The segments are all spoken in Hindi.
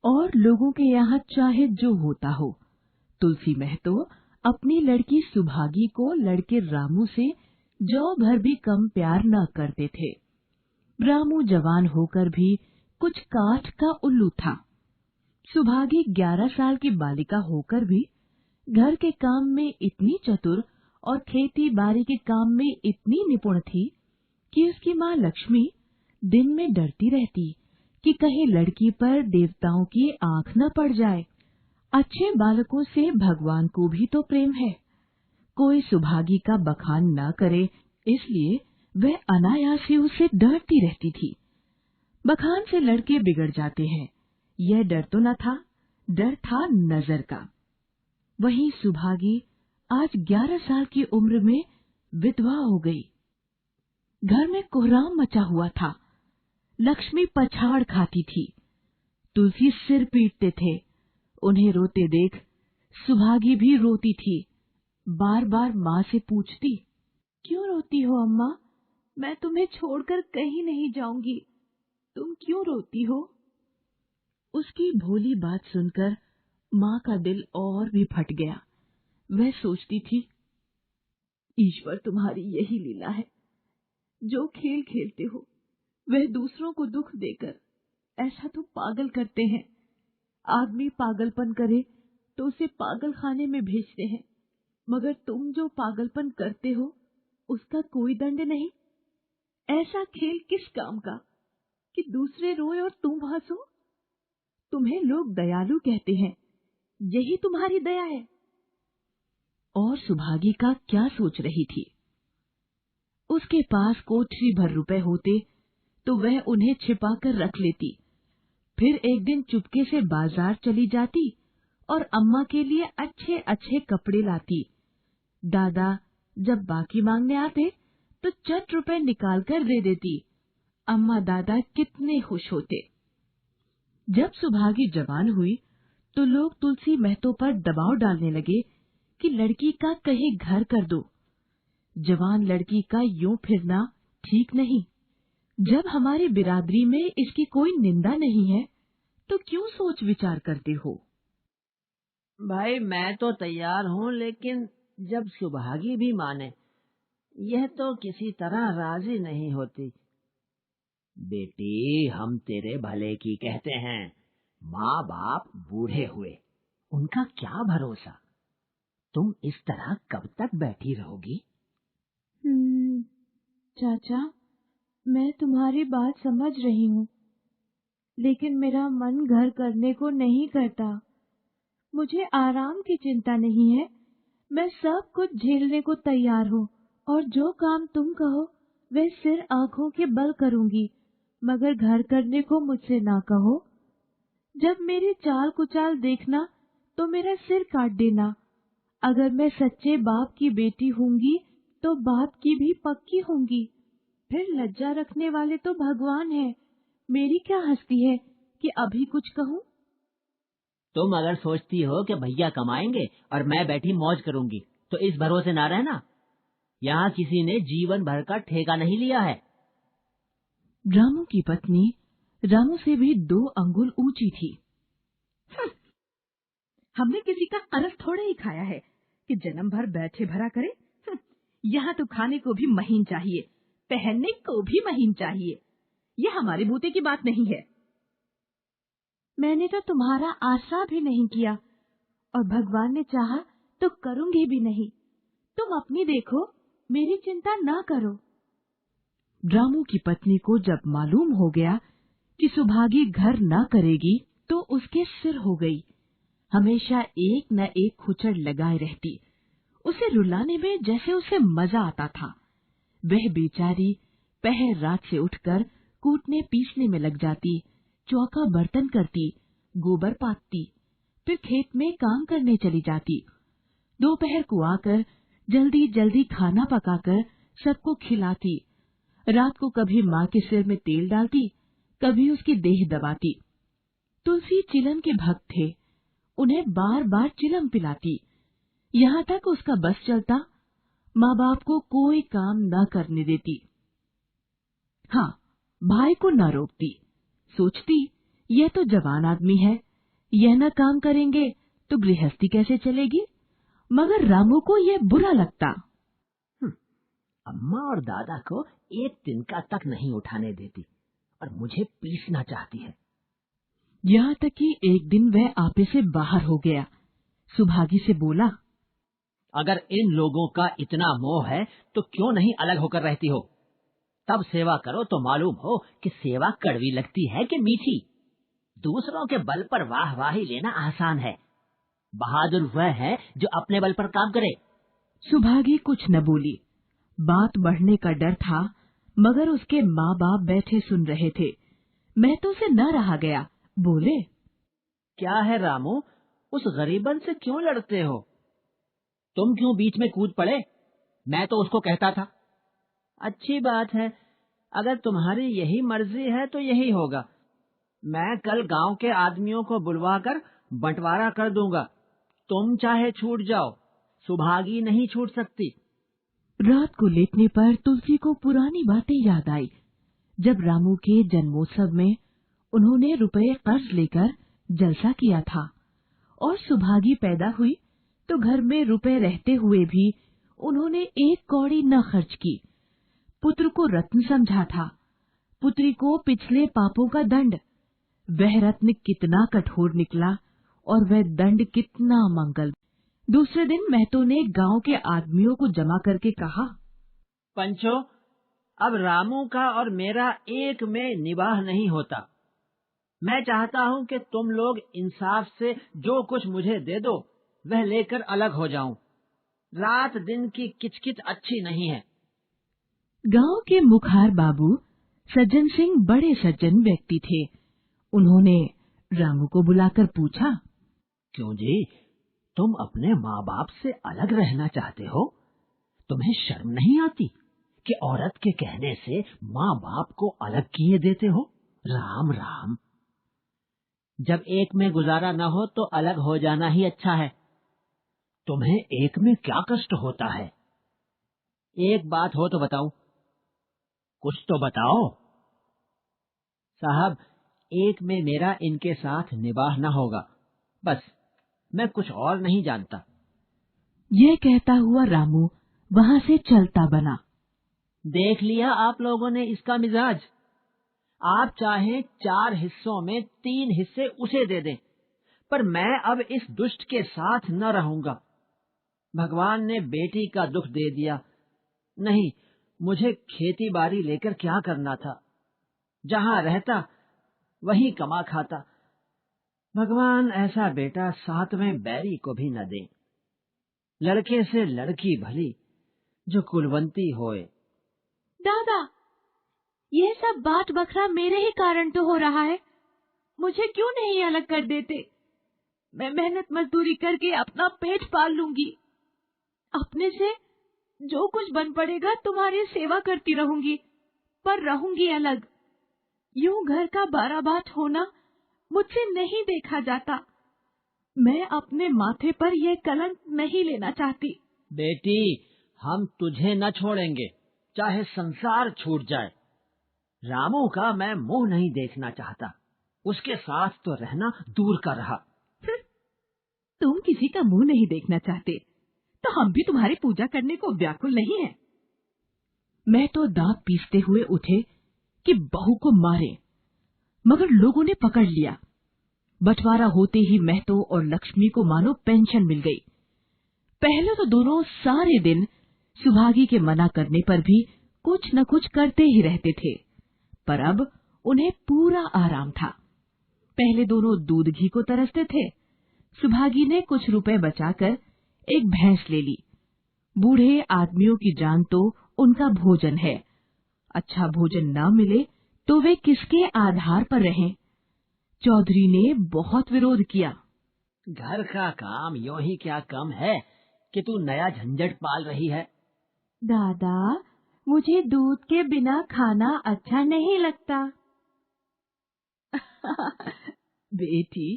और लोगों के यहाँ चाहे जो होता हो, तुलसी महतो अपनी लड़की सुभागी को लड़के रामू से जौ भर भी कम प्यार न करते थे। रामू जवान होकर भी कुछ काठ का उल्लू था। सुभागी 11 साल की बालिका होकर भी घर के काम में इतनी चतुर और खेती बाड़ी के काम में इतनी निपुण थी कि उसकी माँ लक्ष्मी दिन में डरती रहती कि कहीं लड़की पर देवताओं की आंख न पड़ जाए। अच्छे बालकों से भगवान को भी तो प्रेम है। कोई सुभागी का बखान न करे, इसलिए वह अनायास ही उससे डरती रहती थी। बखान से लड़के बिगड़ जाते हैं, यह डर तो न था, डर था नजर का। वहीं सुभागी आज 11 साल की उम्र में विधवा हो गई। घर में कोहराम मचा हुआ था। लक्ष्मी पछाड़ खाती थी, तुलसी सिर पीटते थे। उन्हें रोते देख सुभागी भी रोती थी। बार बार माँ से पूछती, क्यों रोती हो अम्मा? मैं तुम्हें छोड़कर कहीं नहीं जाऊंगी, तुम क्यों रोती हो? उसकी भोली बात सुनकर माँ का दिल और भी फट गया। वह सोचती थी, ईश्वर तुम्हारी यही लीला है, जो खेल खेलते हो वह दूसरों को दुख देकर। ऐसा तो पागल करते हैं। आदमी पागलपन करे तो उसे पागल खाने में भेजते हैं, मगर तुम जो पागलपन करते हो उसका कोई दंड नहीं। ऐसा खेल किस काम का कि दूसरे रोए और तुम हंसो? तुम्हें लोग दयालु कहते हैं, यही तुम्हारी दया है। और सुभागी का क्या सोच रही थी? उसके पास कोठरी भर रुपए होते तो वह उन्हें छिपा कर रख लेती। फिर एक दिन चुपके से बाजार चली जाती और अम्मा के लिए अच्छे अच्छे कपड़े लाती। दादा जब बाकी मांगने आते तो चट रुपए निकाल कर दे देती। अम्मा दादा कितने खुश होते। जब सुभागी जवान हुई तो लोग तुलसी महतो पर दबाव डालने लगे कि लड़की का कहीं घर कर दो। जवान लड़की का यूं फिरना ठीक नहीं। जब हमारी बिरादरी में इसकी कोई निंदा नहीं है तो क्यों सोच विचार करते हो? भाई मैं तो तैयार हूँ, लेकिन जब सुभागी भी माने, यह तो किसी तरह राजी नहीं होती। बेटी, हम तेरे भले की कहते हैं। माँ बाप बूढ़े हुए, उनका क्या भरोसा। तुम इस तरह कब तक बैठी रहोगी? चाचा, मैं तुम्हारी बात समझ रही हूँ, लेकिन मेरा मन घर करने को नहीं करता। मुझे आराम की चिंता नहीं है। मैं सब कुछ झेलने को तैयार हूँ और जो काम तुम कहो वह सिर आंखों के बल करूंगी, मगर घर करने को मुझसे ना कहो। जब मेरी चाल कुचाल देखना तो मेरा सिर काट देना। अगर मैं सच्चे बाप की बेटी होंगी तो बाप की भी पक्की होंगी। फिर लज्जा रखने वाले तो भगवान है। मेरी क्या हस्ती है कि अभी कुछ कहूँ? तुम अगर सोचती हो कि भैया कमाएंगे और मैं बैठी मौज करूंगी, तो इस भरोसे ना रहना। यहाँ किसी ने जीवन भर का ठेका नहीं लिया है। रामू की पत्नी रामू से भी 2 अंगुल ऊंची थी। हमने किसी का कर्ज थोड़े ही खाया है कि जन्म भर बैठे भरा करे। यहाँ तो खाने को भी महीन चाहिए, पहनने को भी महीन चाहिए। यह हमारे बूते की बात नहीं है। मैंने तो तुम्हारा आसरा भी नहीं किया और भगवान ने चाहा तो करूंगी भी नहीं। तुम अपनी देखो, मेरी चिंता ना करो। रामू की पत्नी को जब मालूम हो गया कि सुभागी घर न करेगी तो उसके सिर हो गई। हमेशा एक न एक खुचड़ लगाए रहती। उसे रुलाने में जैसे उसे मजा आता था। वह बेचारी पहर रात से उठकर कूटने पीसने में लग जाती, चौका बर्तन करती, गोबर पाथती, फिर खेत में काम करने चली जाती। दोपहर को आकर जल्दी जल्दी खाना पकाकर सबको खिलाती। रात को कभी माँ के सिर में तेल डालती, कभी उसकी देह दबाती। तुलसी चिलम के भक्त थे, उन्हें बार बार चिलम पिलाती। यहाँ तक उसका बस चलता, माँ बाप को कोई काम न करने देती। हाँ, भाई को न रोकती। सोचती, यह तो जवान आदमी है, यह न काम करेंगे तो गृहस्थी कैसे चलेगी? मगर रामू को यह बुरा लगता। अम्मा और दादा को एक तिनका तक नहीं उठाने देती और मुझे पीसना चाहती है। यहाँ तक कि एक दिन वह आपे से बाहर हो गया। सुभागी से बोला, अगर इन लोगों का इतना मोह है तो क्यों नहीं अलग होकर रहती हो? तब सेवा करो तो मालूम हो कि सेवा कड़वी लगती है कि मीठी। दूसरों के बल पर वाहवाही लेना आसान है, बहादुर वह है जो अपने बल पर काम करे। सुभागी कुछ न बोली। बात बढ़ने का डर था, मगर उसके माँ बाप बैठे सुन रहे थे। महतो से न रहा गया, बोले, क्या है रामू, उस गरीबन से क्यों लड़ते हो? तुम क्यों बीच में कूद पड़े? मैं तो उसको कहता था। अच्छी बात है, अगर तुम्हारी यही मर्जी है तो यही होगा। मैं कल गांव के आदमियों को बुलवाकर बंटवारा कर दूंगा। तुम चाहे छूट जाओ, सुभागी नहीं छूट सकती। रात को लेटने पर तुलसी को पुरानी बातें याद आई। जब रामू के जन्मोत्सव में उन्होंने रुपए कर्ज लेकर जलसा किया था और सुभागी पैदा हुई तो घर में रुपए रहते हुए भी उन्होंने एक कौड़ी न खर्च की। पुत्र को रत्न समझा था, पुत्री को पिछले पापों का दंड। वह रत्न कितना कठोर निकला और वह दंड कितना मंगल। दूसरे दिन महतो ने गांव के आदमियों को जमा करके कहा, पंचो, अब रामू का और मेरा एक में निवाह नहीं होता। मैं चाहता हूँ कि तुम लोग इंसाफ से जो कुछ मुझे दे दो वह लेकर अलग हो जाऊं। रात दिन की किचकिच अच्छी नहीं है। गांव के मुखार बाबू सज्जन सिंह बड़े सज्जन व्यक्ति थे। उन्होंने रामू को बुलाकर पूछा, क्यों जी, तुम अपने माँ बाप से अलग रहना चाहते हो? तुम्हें शर्म नहीं आती कि औरत के कहने से माँ बाप को अलग किए देते हो? राम राम। जब एक में गुजारा न हो तो अलग हो जाना ही अच्छा है। तुम्हें एक में क्या कष्ट होता है? एक बात हो तो बताऊं। कुछ तो बताओ। साहब, एक में मेरा इनके साथ निवाह न होगा, बस, मैं कुछ और नहीं जानता। यह कहता हुआ रामू वहां से चलता बना। देख लिया आप लोगों ने इसका मिजाज। आप चाहें 4 हिस्सों में 3 हिस्से उसे दे दें, पर मैं अब इस दुष्ट के साथ न रहूंगा। भगवान ने बेटी का दुख दे दिया। नहीं, मुझे खेती बाड़ी लेकर क्या करना था? जहां रहता वहीं कमा खाता। भगवान ऐसा बेटा 7वें बैरी को भी न दे। लड़के से लड़की भली जो कुलवंती होए। दादा, यह सब बात बखरा मेरे ही कारण तो हो रहा है। मुझे क्यों नहीं अलग कर देते? मैं मेहनत मजदूरी करके अपना पेट पाल लूंगी। अपने से जो कुछ बन पड़ेगा तुम्हारी सेवा करती रहूंगी, पर रहूंगी अलग। यूं घर का बाराबात होना मुझसे नहीं देखा जाता। मैं अपने माथे पर यह कलंक नहीं लेना चाहती। बेटी, हम तुझे न छोड़ेंगे, चाहे संसार छूट जाए। रामू का मैं मुंह नहीं देखना चाहता। उसके साथ तो रहना दूर का रहा। तुम किसी का मुंह नहीं देखना चाहते तो हम भी तुम्हारी पूजा करने को व्याकुल नहीं है। मैं तो दांत पीसते हुए उठे कि बहू को मारे, मगर लोगों ने पकड़ लिया। बंटवारा होते ही महतो और लक्ष्मी को मानो पेंशन मिल गई। पहले तो दोनों सारे दिन सुभागी के मना करने पर भी कुछ न कुछ करते ही रहते थे, पर अब उन्हें पूरा आराम था। पहले दोनों दूध घी को तरसते थे। सुभागी ने कुछ रुपए बचाकर एक भैंस ले ली। बूढ़े आदमियों की जान तो उनका भोजन है। अच्छा भोजन न मिले तो वे किसके आधार पर रहें? चौधरी ने बहुत विरोध किया। घर का काम यूं ही क्या कम है कि तू नया झंझट पाल रही है। दादा, मुझे दूध के बिना खाना अच्छा नहीं लगता। बेटी,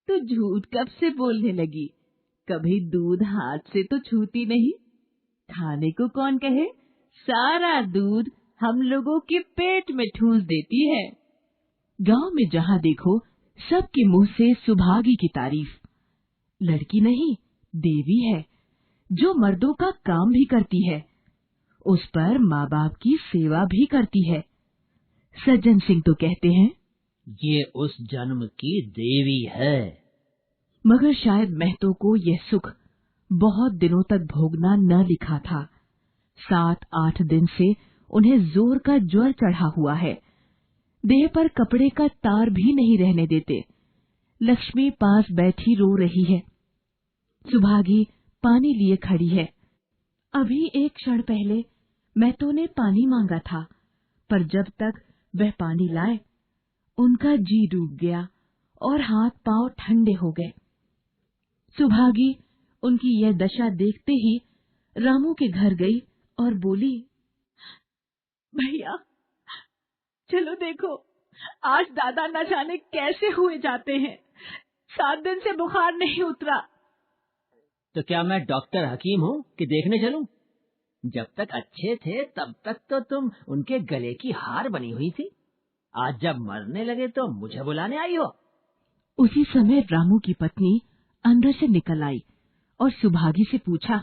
तू झूठ कब से बोलने लगी? कभी दूध हाथ से तो छूती नहीं। खाने को कौन कहे, सारा दूध हम लोगों के पेट में ठूस देती है। गांव में जहां देखो सबके मुंह से सुभागी की तारीफ। लड़की नहीं, देवी है, जो मर्दों का काम भी करती है, उस पर माँ बाप की सेवा भी करती है। सज्जन सिंह तो कहते हैं, ये उस जन्म की देवी है। मगर शायद महतो को यह सुख बहुत दिनों तक भोगना न लिखा था। 7-8 दिन से उन्हें जोर का ज्वर चढ़ा हुआ है। देह पर कपड़े का तार भी नहीं रहने देते। लक्ष्मी पास बैठी रो रही है। सुभागी पानी लिए खड़ी है। अभी एक क्षण पहले महतो ने पानी मांगा था, पर जब तक वह पानी लाए, उनका जी डूब गया और हाथ पांव ठंडे हो गए। सुभागी उनकी यह दशा देखते ही रामू के घर गई और बोली, भैया चलो देखो, आज दादा न जाने कैसे हुए जाते हैं। 7 दिन से बुखार नहीं उतरा। तो क्या मैं डॉक्टर हकीम हूँ कि देखने चलूं? जब तक अच्छे थे तब तक तो तुम उनके गले की हार बनी हुई थी। आज जब मरने लगे तो मुझे बुलाने आई हो। उसी समय रामू की पत्नी अंदर से निकल आई और सुभागी से पूछा,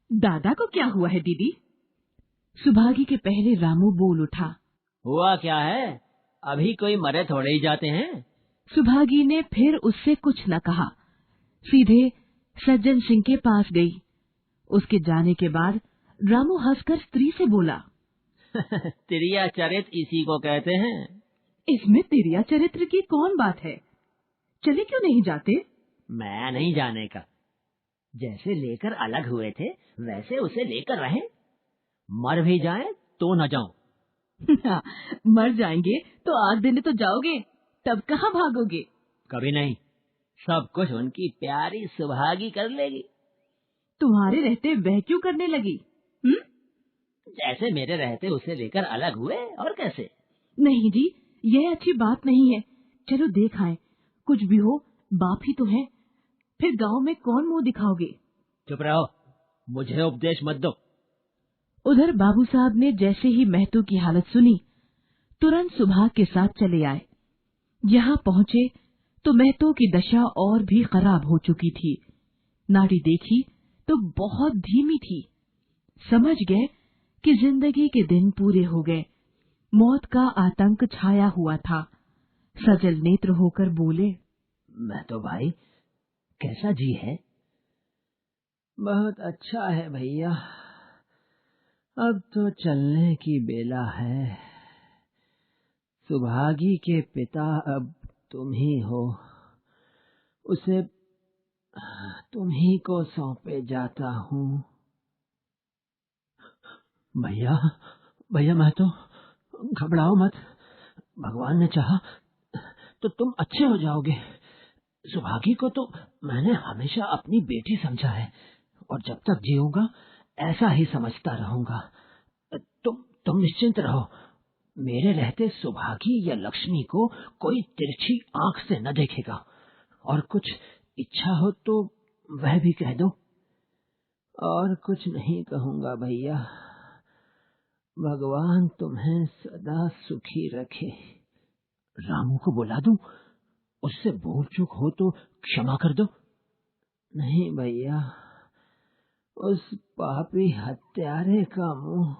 दादा को क्या हुआ है दीदी? सुभागी के पहले रामू बोल उठा, हुआ क्या है? अभी कोई मरे थोड़े ही जाते हैं। सुभागी ने फिर उससे कुछ न कहा, सीधे सज्जन सिंह के पास गई। उसके जाने के बाद रामू हंसकर स्त्री से बोला, तिरिया चरित इसी को कहते हैं। इसमें तिरिया चरित्र की कौन बात है? चले क्यों नहीं जाते? मैं नहीं जाने का। जैसे लेकर अलग हुए थे वैसे उसे लेकर रहें। मर भी जाए तो न जाऊं। मर जाएंगे तो आग देने तो जाओगे, तब कहाँ भागोगे? कभी नहीं। सब कुछ उनकी प्यारी सुभागी कर लेगी। तुम्हारे रहते वह क्यों करने लगी? जैसे मेरे रहते उसे लेकर अलग हुए, और कैसे? नहीं जी, यह अच्छी बात नहीं है। चलो देख आए, कुछ भी हो बाप ही तो है। फिर गांव में कौन मुंह दिखाओगे? चुप रहो, मुझे उपदेश मत दो। उधर बाबू साहब ने जैसे ही महतो की हालत सुनी, तुरंत सुभाग के साथ चले आए। यहाँ पहुँचे तो महतो की दशा और भी खराब हो चुकी थी। नाड़ी देखी तो बहुत धीमी थी। समझ गए कि जिंदगी के दिन पूरे हो गए। मौत का आतंक छाया हुआ था। सजल नेत्र होकर बोले, महतो भाई, कैसा जी है? बहुत अच्छा है भैया। अब तो चलने की बेला है। सुभागी के पिता अब तुम ही हो। उसे तुम ही को सौंपे जाता हूँ। भैया, भैया महतो, घबराओ मत। भगवान ने चाहा तो तुम अच्छे हो जाओगे। सुभागी को तो मैंने हमेशा अपनी बेटी समझा है, और जब तक जीऊंगा ऐसा ही समझता रहूंगा। तुम निश्चिंत रहो। मेरे रहते सुभागी या लक्ष्मी को कोई तिरछी आंख से न देखेगा, और कुछ इच्छा हो तो वह भी कह दो। और कुछ नहीं कहूंगा भैया। भगवान तुम्हें सदा सुखी रखे। रामू को बुला दूं? उससे भूल चूक हो तो क्षमा कर दो। नहीं भैया, उस पापी हत्यारे का मुंह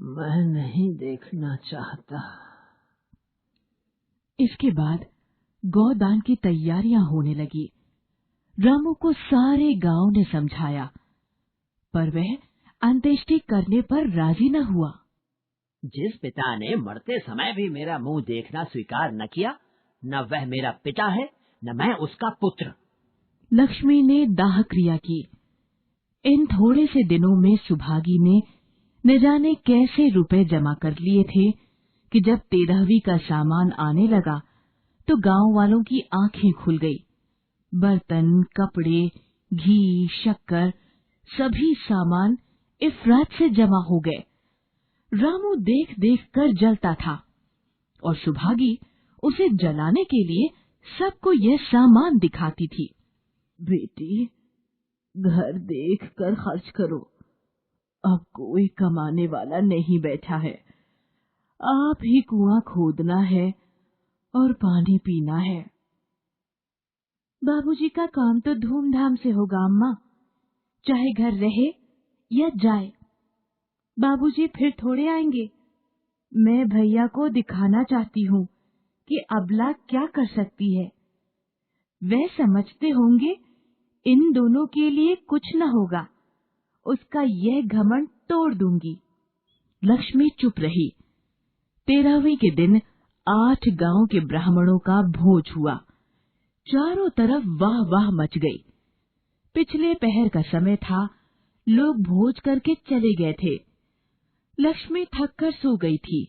मैं नहीं देखना चाहता। इसके बाद गौदान की तैयारियां होने लगी। रामू को सारे गांव ने समझाया, पर वह अंत्येष्टि करने पर राजी न हुआ। जिस पिता ने मरते समय भी मेरा मुंह देखना स्वीकार न किया, न वह मेरा पिता है न मैं उसका पुत्र। लक्ष्मी ने दाह क्रिया की। इन थोड़े से दिनों में सुभागी ने न जाने कैसे रुपए जमा कर लिए थे कि जब 13वीं का सामान आने लगा तो गांव वालों की आंखें खुल गई। बर्तन, कपड़े, घी, शक्कर, सभी सामान इफरात से जमा हो गए। रामू देख देख कर जलता था और सुभागी उसे जलाने के लिए सबको यह सामान दिखाती थी। बेटी, घर देख कर खर्च करो। अब कोई कमाने वाला नहीं बैठा है। आप ही कुआं खोदना है और पानी पीना है। बाबूजी का काम तो धूमधाम से होगा अम्मा, चाहे घर रहे या जाए। बाबूजी फिर थोड़े आएंगे। मैं भैया को दिखाना चाहती हूँ कि अबला क्या कर सकती है। वे समझते होंगे इन दोनों के लिए कुछ न होगा। उसका यह घमंड तोड़ दूंगी। लक्ष्मी चुप रही। 13वीं के दिन 8 गांव के ब्राह्मणों का भोज हुआ। चारों तरफ वाह वाह मच गई। पिछले पहर का समय था, लोग भोज करके चले गए थे। लक्ष्मी थक कर सो गई थी।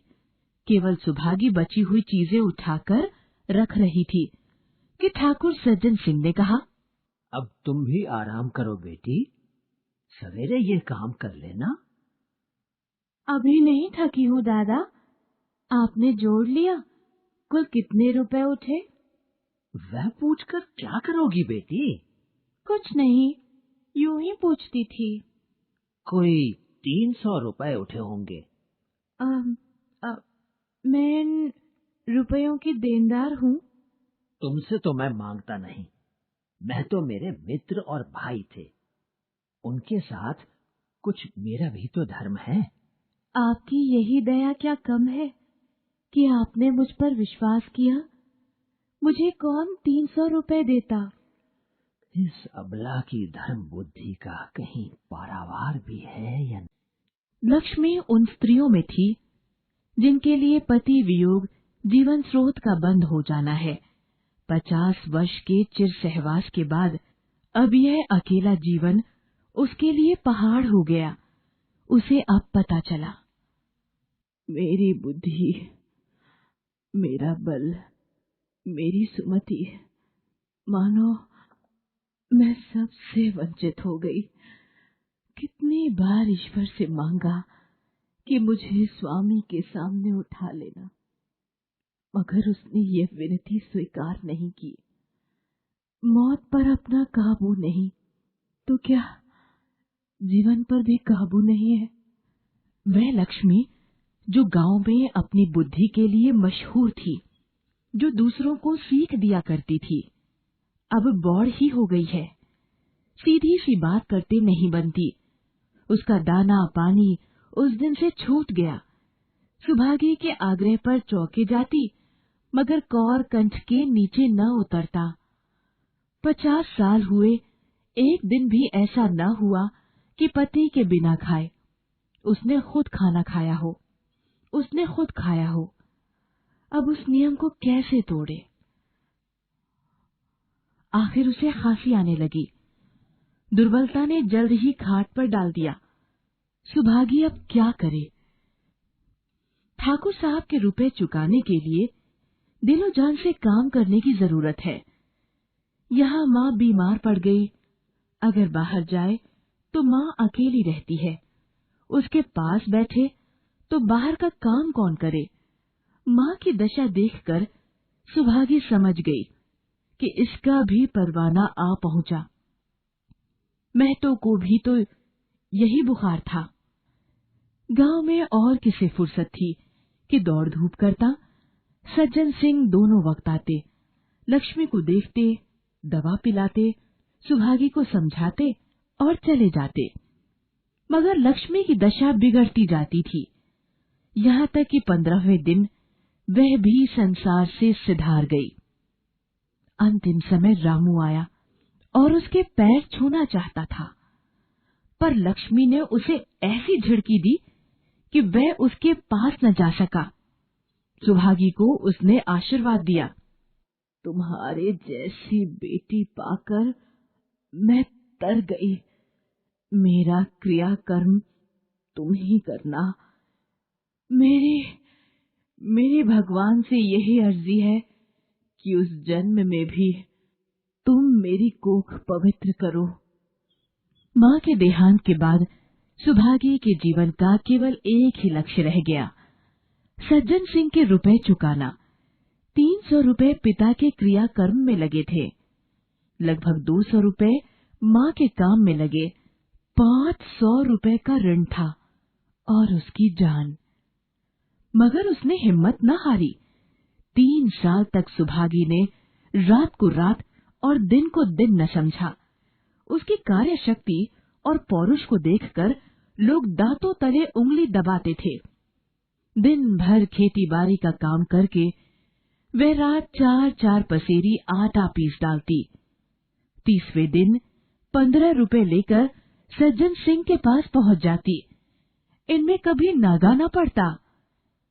केवल सुभागी बची हुई चीजें उठाकर रख रही थी कि ठाकुर सज्जन सिंह ने कहा, अब तुम भी आराम करो बेटी, सवेरे ये काम कर लेना। अभी नहीं थकी हूँ दादा। आपने जोड़ लिया, कुल कितने रुपए उठे? वह पूछकर क्या करोगी बेटी? कुछ नहीं, यूं ही पूछती थी। कोई 300 रुपए उठे होंगे। मैं इन रुपयों की देनदार हूँ। तुमसे तो मैं मांगता नहीं, मैं तो मेरे मित्र और भाई थे, उनके साथ कुछ मेरा भी तो धर्म है। आपकी यही दया क्या कम है कि आपने मुझ पर विश्वास किया? मुझे कौन 300 रुपए देता? इस अबला की धर्म बुद्धि का कहीं पारावार भी है या नहीं? लक्ष्मी उन स्त्रियों में थी जिनके लिए पति वियोग जीवन स्रोत का बंद हो जाना है। 50 वर्ष के चिर सहवास के बाद अब यह अकेला जीवन उसके लिए पहाड़ हो गया। उसे अब पता चला, मेरी बुद्धि, मेरा बल, मेरी सुमति, मानो मैं सबसे वंचित हो गई। कितनी बार ईश्वर से मांगा कि मुझे स्वामी के सामने उठा लेना, मगर उसने ये विनती स्वीकार नहीं की। मौत पर अपना काबू नहीं तो क्या जीवन पर भी काबू नहीं है? वह लक्ष्मी जो गांव में अपनी बुद्धि के लिए मशहूर थी, जो दूसरों को सीख दिया करती थी, अब बौड़ ही हो गई है। सीधी सी बात करते नहीं बनती। उसका दाना पानी उस दिन से छूट गया। सुभागी के आग्रह पर चौके जाती, मगर कौर कंठ के नीचे न उतरता। 50 साल हुए, एक दिन भी ऐसा न हुआ कि पति के बिना खाए। उसने खुद खाना खाया हो, उसने खुद खाया हो। अब उस नियम को कैसे तोड़े? आखिर उसे खांसी आने लगी। दुर्बलता ने जल्द ही खाट पर डाल दिया। सुभागी अब क्या करे? ठाकुर साहब के रुपए चुकाने के लिए दिलो जान से काम करने की जरूरत है। यहाँ माँ बीमार पड़ गई, अगर बाहर जाए तो माँ अकेली रहती है। उसके पास बैठे तो बाहर का काम कौन करे? माँ की दशा देखकर सुभागी समझ गई कि इसका भी परवाना आ पहुंचा। महतो को भी तो यही बुखार था। गांव में और किसे फुर्सत थी कि दौड़ धूप करता। सज्जन सिंह दोनों वक्त आते, लक्ष्मी को देखते, दवा पिलाते, सुभागी को समझाते और चले जाते। मगर लक्ष्मी की दशा बिगड़ती जाती थी, यहाँ तक कि 15वें दिन वह भी संसार से सिधार गई। अंतिम समय रामू आया और उसके पैर छूना चाहता था, पर लक्ष्मी ने उसे ऐसी झिड़की दी कि वह उसके पास न जा सका। सुभागी को उसने आशीर्वाद दिया, तुम्हारे जैसी बेटी पाकर मैं तर गई। मेरा क्रियाकर्म तुम ही करना। मेरी भगवान से यही अर्जी है कि उस जन्म में भी तुम मेरी कोख पवित्र करो। माँ के देहांत के बाद सुभागी के जीवन का केवल एक ही लक्ष्य रह गया, सज्जन सिंह के रुपए चुकाना। 300 रुपए पिता के क्रियाकर्म में लगे थे, लगभग 200 रुपए माँ के काम में लगे, 500 रुपए का ऋण था और उसकी जान। मगर उसने हिम्मत न हारी। 3 साल तक सुभागी ने रात को रात और दिन को दिन न समझा। उसकी कार्य शक्ति और पौरुष को देखकर लोग दांतों तले उंगली दबाते थे। दिन भर खेती बाड़ी का काम करके वे रात 4-4 पसेरी आटा पीस डालती। 30वें दिन 15 रुपए लेकर सज्जन सिंह के पास पहुंच जाती। इनमें कभी नागा न पड़ता।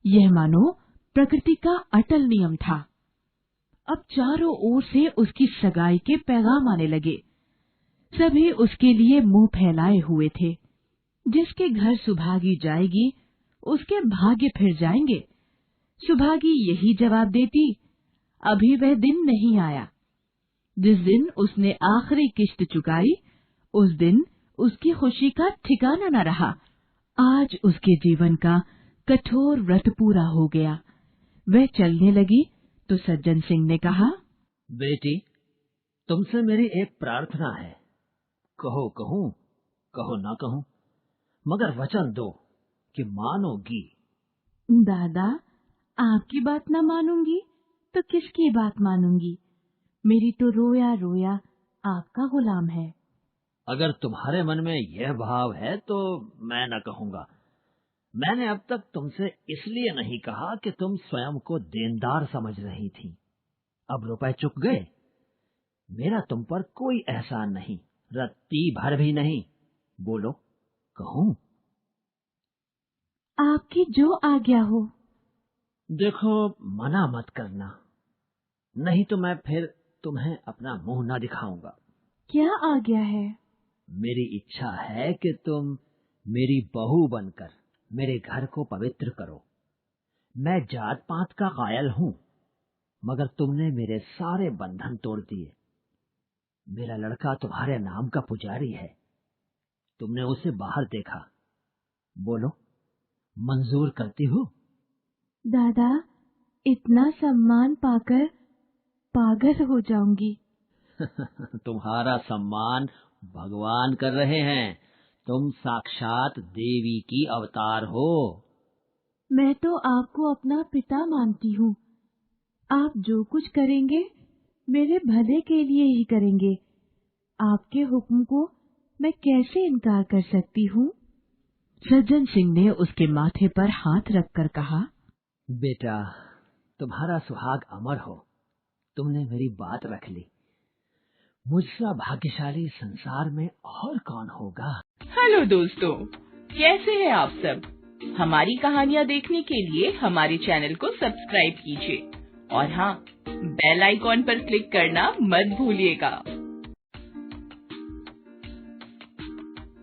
यह मानो प्रकृति का अटल नियम था। अब चारों ओर से उसकी सगाई के पैगाम आने लगे। सभी उसके लिए मुंह फैलाए हुए थे। जिसके घर सुभागी जाएगी उसके भाग्य फिर जाएंगे। सुभागी यही जवाब देती, अभी वह दिन नहीं आया। जिस दिन उसने आखिरी किश्त चुकाई उस दिन उसकी खुशी का ठिकाना न रहा। आज उसके जीवन का कठोर व्रत पूरा हो गया। वह चलने लगी तो सज्जन सिंह ने कहा, बेटी, तुमसे मेरी एक प्रार्थना है। कहो कहूं, कहो ना कहूं, मगर वचन दो कि मानोगी। दादा, आपकी बात न मानूंगी तो किसकी बात मानूंगी? मेरी तो रोया रोया आपका गुलाम है। अगर तुम्हारे मन में यह भाव है तो मैं न कहूंगा। मैंने अब तक तुमसे इसलिए नहीं कहा कि तुम स्वयं को देनदार समझ रही थी। अब रुपए चुक गए, मेरा तुम पर कोई एहसान नहीं, रत्ती भर भी नहीं। बोलो, कहूं? आपकी जो आज्ञा हो। देखो, मना मत करना, नहीं तो मैं फिर तुम्हें अपना मुंह न दिखाऊंगा। क्या आज्ञा है? मेरी इच्छा है कि तुम मेरी बहू बनकर मेरे घर को पवित्र करो। मैं जात पात का कायल हूं, मगर तुमने मेरे सारे बंधन तोड़ दिए। मेरा लड़का तुम्हारे नाम का पुजारी है, तुमने उसे बाहर देखा। बोलो, मंजूर करती हो? दादा, इतना सम्मान पाकर पागल हो जाऊंगी। तुम्हारा सम्मान भगवान कर रहे हैं। तुम साक्षात देवी की अवतार हो। मैं तो आपको अपना पिता मानती हूँ। आप जो कुछ करेंगे मेरे भले के लिए ही करेंगे। आपके हुक्म को मैं कैसे इनकार कर सकती हूँ? सज्जन सिंह ने उसके माथे पर हाथ रखकर कहा, बेटा, तुम्हारा सुहाग अमर हो। तुमने मेरी बात रख ली। मुझसे भाग्यशाली संसार में और कौन होगा? हेलो दोस्तों, कैसे हैं आप सब? हमारी कहानियाँ देखने के लिए हमारे चैनल को सब्सक्राइब कीजिए और हाँ, बेल आइकॉन पर क्लिक करना मत भूलिएगा।